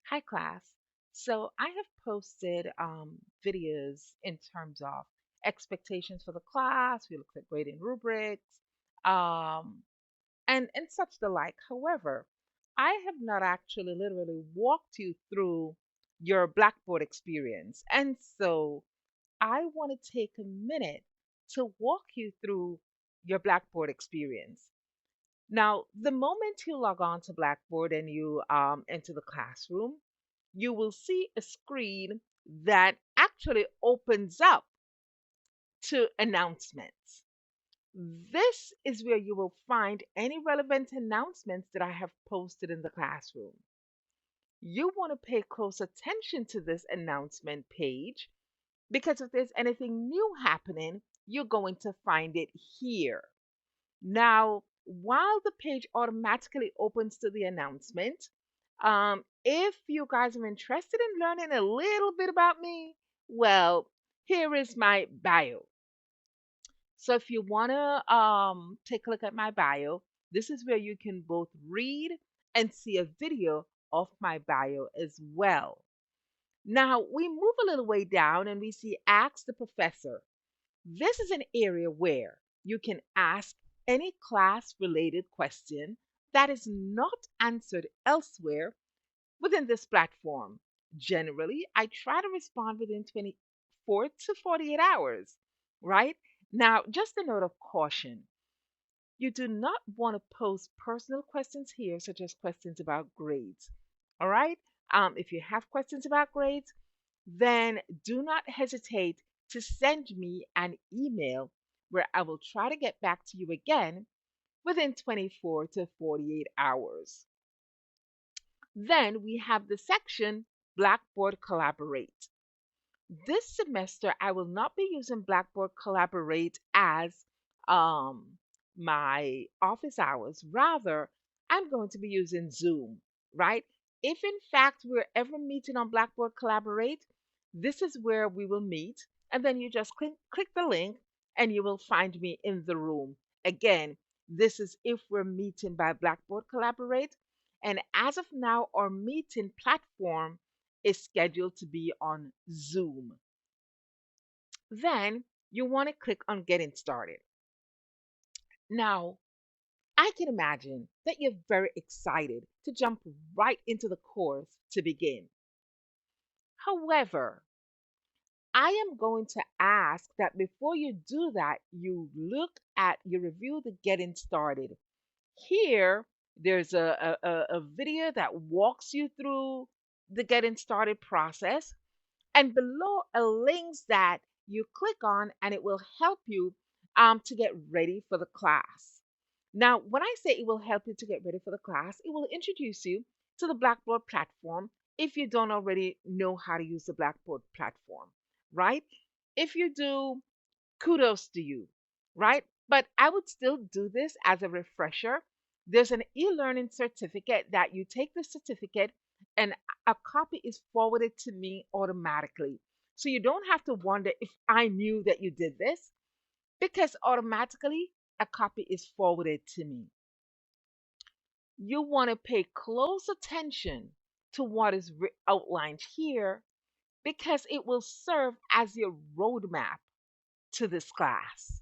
Hi, class. So I have posted videos in terms of expectations for the class. We looked at grading rubrics um, and such the like. However, I have not actually literally walked you through your Blackboard experience. And so I want to take a minute to walk you through your Blackboard experience. Now, the moment you log on to Blackboard and you enter the classroom, you will see a screen that actually opens up to announcements. This is where you will find any relevant announcements that I have posted in the classroom. You want to pay close attention to this announcement page because if there's anything new happening, you're going to find it here. Now, while the page automatically opens to the announcement, if you guys are interested in learning a little bit about me, well, here is my bio. So if you want to take a look at my bio, this is where you can both read and see a video of my bio as well. Now, we move a little way down and we see Ask the Professor. This is an area where you can ask any class related question that is not answered elsewhere within this platform. Generally, I try to respond within 24 to 48 hours, right? Now, just a note of caution. You do not want to post personal questions here, such as questions about grades. All right? If you have questions about grades, then do not hesitate to send me an email where I will try to get back to you again within 24 to 48 hours. Then we have the section Blackboard Collaborate. This semester, I will not be using Blackboard Collaborate as um, my office hours. Rather, I'm going to be using Zoom, right? If in fact we're ever meeting on Blackboard Collaborate, this is where we will meet. And then you just click the link and you will find me in the room. Again, this is if we're meeting by Blackboard Collaborate. And as of now, our meeting platform is scheduled to be on Zoom. Then you want to click on Getting Started. Now, I can imagine that you're very excited to jump right into the course to begin. However, I am going to ask that before you do that, you review the Getting Started. Here, there's a video that walks you through the Getting Started process. And below are links that you click on and it will help you to get ready for the class. Now, when I say it will help you to get ready for the class, it will introduce you to the Blackboard platform if you don't already know how to use the Blackboard platform, right? If you do, kudos to you, right? But I would still do this as a refresher. There's an e learning certificate that you take the certificate and a copy is forwarded to me automatically. So you don't have to wonder if I knew that you did this because automatically a copy is forwarded to me. You want to pay close attention to what is outlined here because it will serve as your roadmap to this class.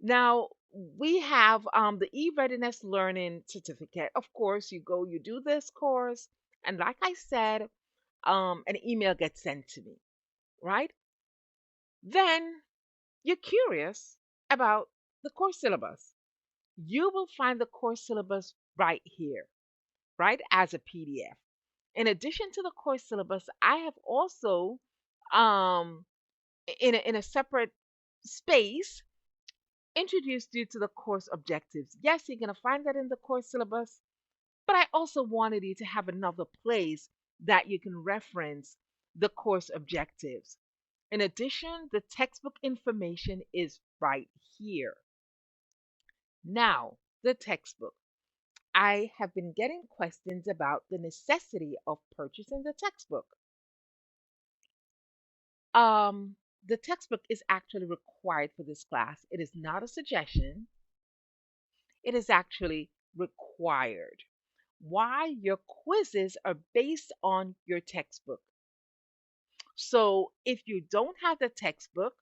Now, we have the e-readiness learning certificate. Of course, you go, you do this course, and like I said, an email gets sent to me, right? Then you're curious about the course syllabus. You will find the course syllabus right here, right, as a PDF. In addition to the course syllabus, I have also, um, in a separate space, introduced you to the course objectives. Yes, you're going to find that in the course syllabus, but I also wanted you to have another place that you can reference the course objectives. In addition, the textbook information is right here. Now, the textbook. I have been getting questions about the necessity of purchasing the textbook. Um, the textbook is actually required for this class. It is not a suggestion. It is actually required. why your quizzes are based on your textbook. So if you don't have the textbook,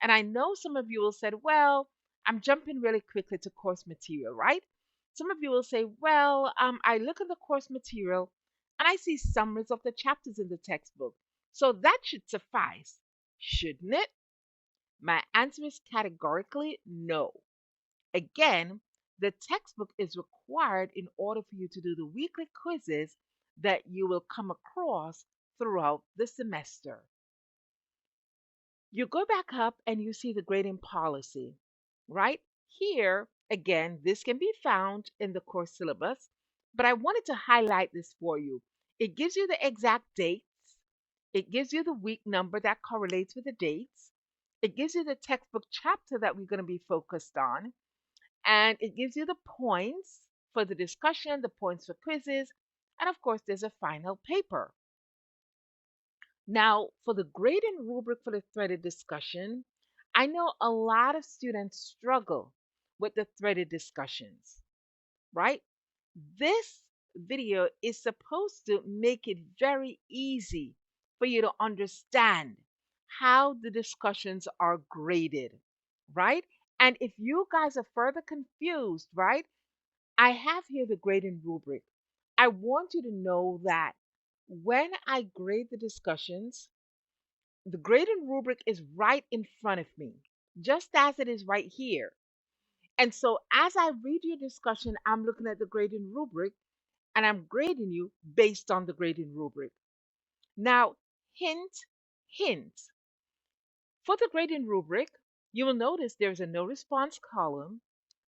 and I know some of you will say, well, I'm jumping really quickly to course material, right? Some of you will say, well, I look at the course material and I see summaries of the chapters in the textbook. So that should suffice, shouldn't it? My answer is categorically no. Again, the textbook is required in order for you to do the weekly quizzes that you will come across throughout the semester. You go back up and you see the grading policy, right? Here, again, this can be found in the course syllabus, but I wanted to highlight this for you. It gives you the exact dates, it gives you the week number that correlates with the dates, it gives you the textbook chapter that we're going to be focused on, and it gives you the points for the discussion, the points for quizzes, and of course, there's a final paper. Now, for the grading rubric for the threaded discussion, I know a lot of students struggle with the threaded discussions, right? This video is supposed to make it very easy for you to understand how the discussions are graded, right? And if you guys are further confused, right, I have here the grading rubric. I want you to know that when I grade the discussions, the grading rubric is right in front of me, just as it is right here. And so as I read your discussion, I'm looking at the grading rubric and I'm grading you based on the grading rubric. Now, hint, hint. For the grading rubric, you will notice there's a no response column,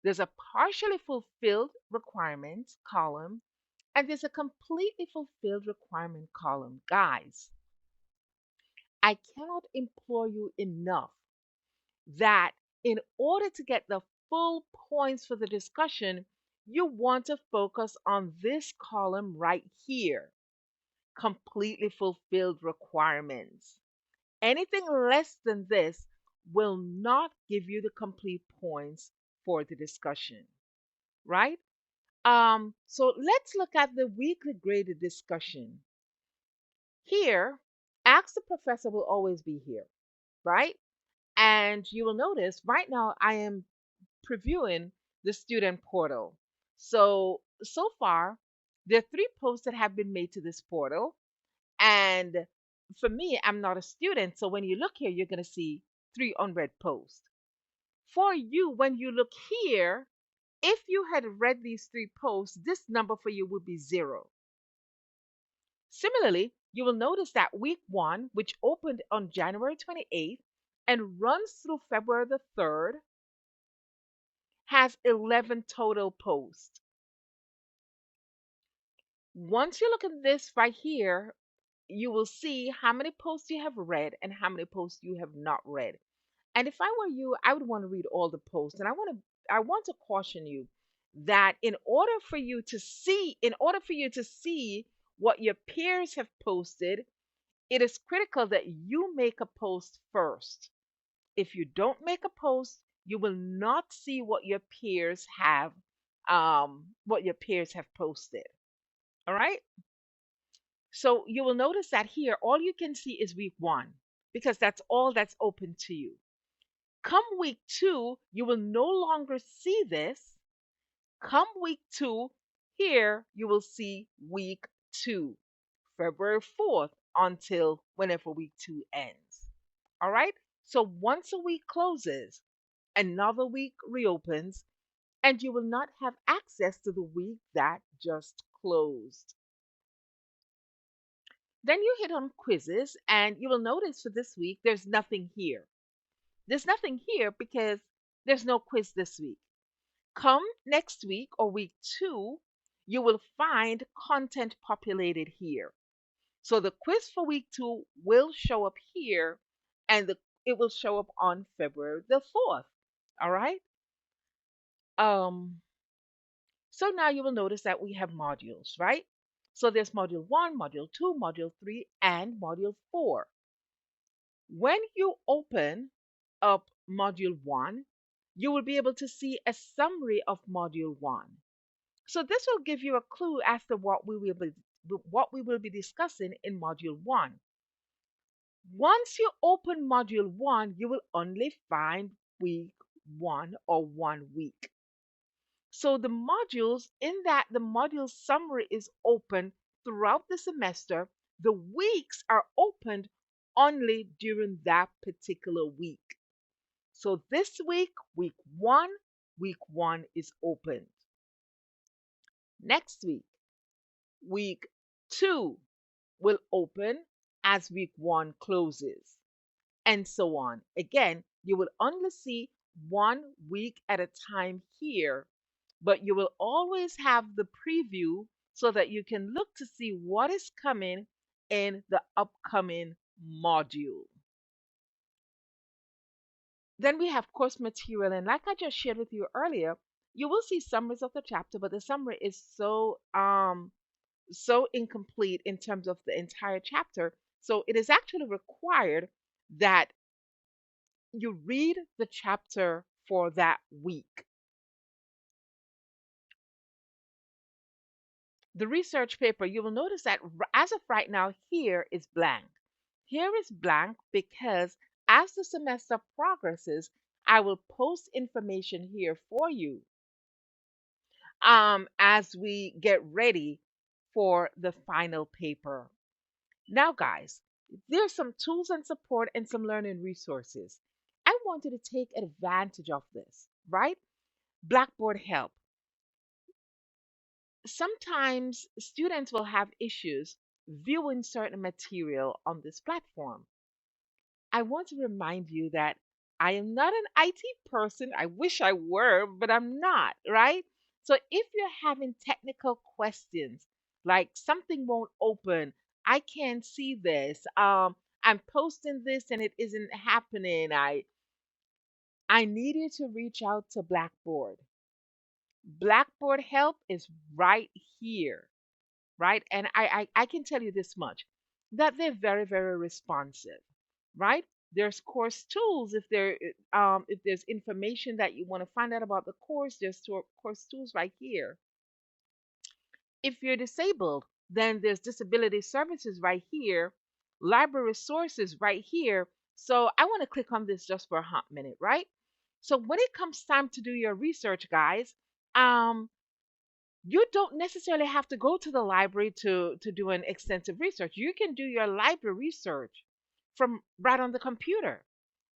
there's a partially fulfilled requirement column, and there's a completely fulfilled requirement column. Guys, I cannot implore you enough that in order to get the full points for the discussion, you want to focus on this column right here, completely fulfilled requirements. Anything less than this will not give you the complete points for the discussion, right? So let's look at the weekly graded discussion. Here, ask the professor will always be here, right? And you will notice right now I am previewing the student portal. So far, there are 3 posts that have been made to this portal. And for me, I'm not a student. So when you look here, you're going to see 3 unread posts. For you, when you look here, if you had read these 3 posts, this number for you would be 0. Similarly, you will notice that week 1, which opened on January 28th and runs through February the 3rd, has 11 total posts. Once you look at this right here, you will see how many posts you have read and how many posts you have not read. And if I were you, I would want to read all the posts. And I want to caution you that in order for you to see what your peers have posted, it is critical that you make a post first. If you don't make a post, you will not see what your peers have posted. All right? So you will notice that here all you can see is week 1 because that's all that's open to you. Come week 2, you will no longer see this. Come week 2, here you will see week 2, February 4th until whenever week 2 ends. All right? So once a week closes, another week reopens, and you will not have access to the week that just closed. Then you hit on quizzes, and you will notice for this week there's nothing here. There's nothing here because there's no quiz this week. Come next week or week 2, you will find content populated here. So the quiz for week 2 will show up here and it will show up on February the 4th. All right? Um, so now you will notice that we have modules, right? So there's module 1, module 2, module 3, and module 4. When you open up module 1, you will be able to see a summary of module 1. So this will give you a clue as to what we will be discussing in module 1. Once you open module 1, you will only find week 1 or 1 week. So the module summary is open throughout the semester. The weeks are opened only during that particular week. So this week 1 is opened. Next week 2 will open as week 1 closes, and so on. Again, you will only see 1 week at a time here, but you will always have the preview so that you can look to see what is coming in the upcoming module. Then we have course material, and like I just shared with you earlier, you will see summaries of the chapter, but the summary is so incomplete in terms of the entire chapter. So it is actually required that you read the chapter for that week. The research paper, you will notice that as of right now, here is blank. Here is blank because as the semester progresses, I will post information here for you as we get ready for the final paper. Now, guys, there's some tools and support and some learning resources. I want you to take advantage of this, right? Blackboard help. Sometimes students will have issues viewing certain material on this platform. I want to remind you that I am not an IT person. I wish I were, but I'm not, right? So if you're having technical questions, like something won't open, I can't see this, I'm posting this and it isn't happening, I need you to reach out to Blackboard. Blackboard help is right here, right? And I can tell you this much, that they're very, very responsive, right? There's course tools. If there's information that you want to find out about the course, there's course tools right here. If you're disabled, then there's disability services right here, library resources right here. So I want to click on this just for a hot minute, right? So when it comes time to do your research, guys, um, you don't necessarily have to go to the library to do an extensive research. You can do your library research from right on the computer,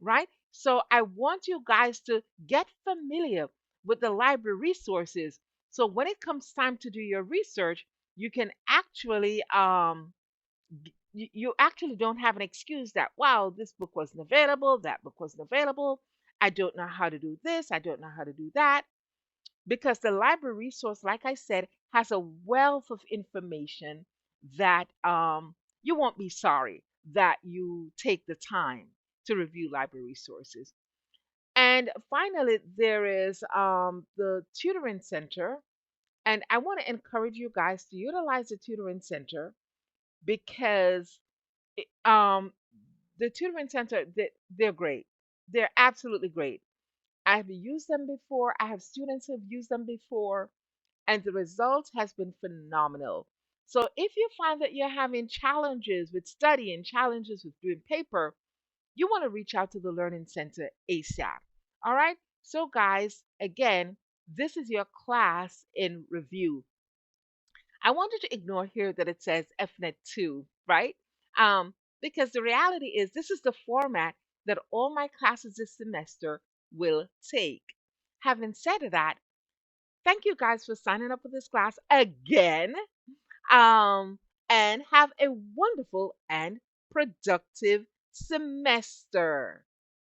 right? So I want you guys to get familiar with the library resources. So when it comes time to do your research, you can actually you actually don't have an excuse that, wow, this book wasn't available, that book wasn't available, I don't know how to do this, I don't know how to do that, because the library resource, like I said, has a wealth of information that you won't be sorry that you take the time to review library resources. And finally, there is the tutoring center. And I want to encourage you guys to utilize the tutoring center because the tutoring center, they're great. They're absolutely great. I've used them before. I have students who've used them before, and the result has been phenomenal. So if you find that you're having challenges with studying, challenges with doing paper, you want to reach out to the Learning Center ASAP. All right? So, guys, again, this is your class in review. I want you to ignore here that it says FNET 2, right? Because the reality is, this is the format that all my classes this semester will take. Having said that, thank you guys for signing up for this class again. Um, and have a wonderful and productive semester.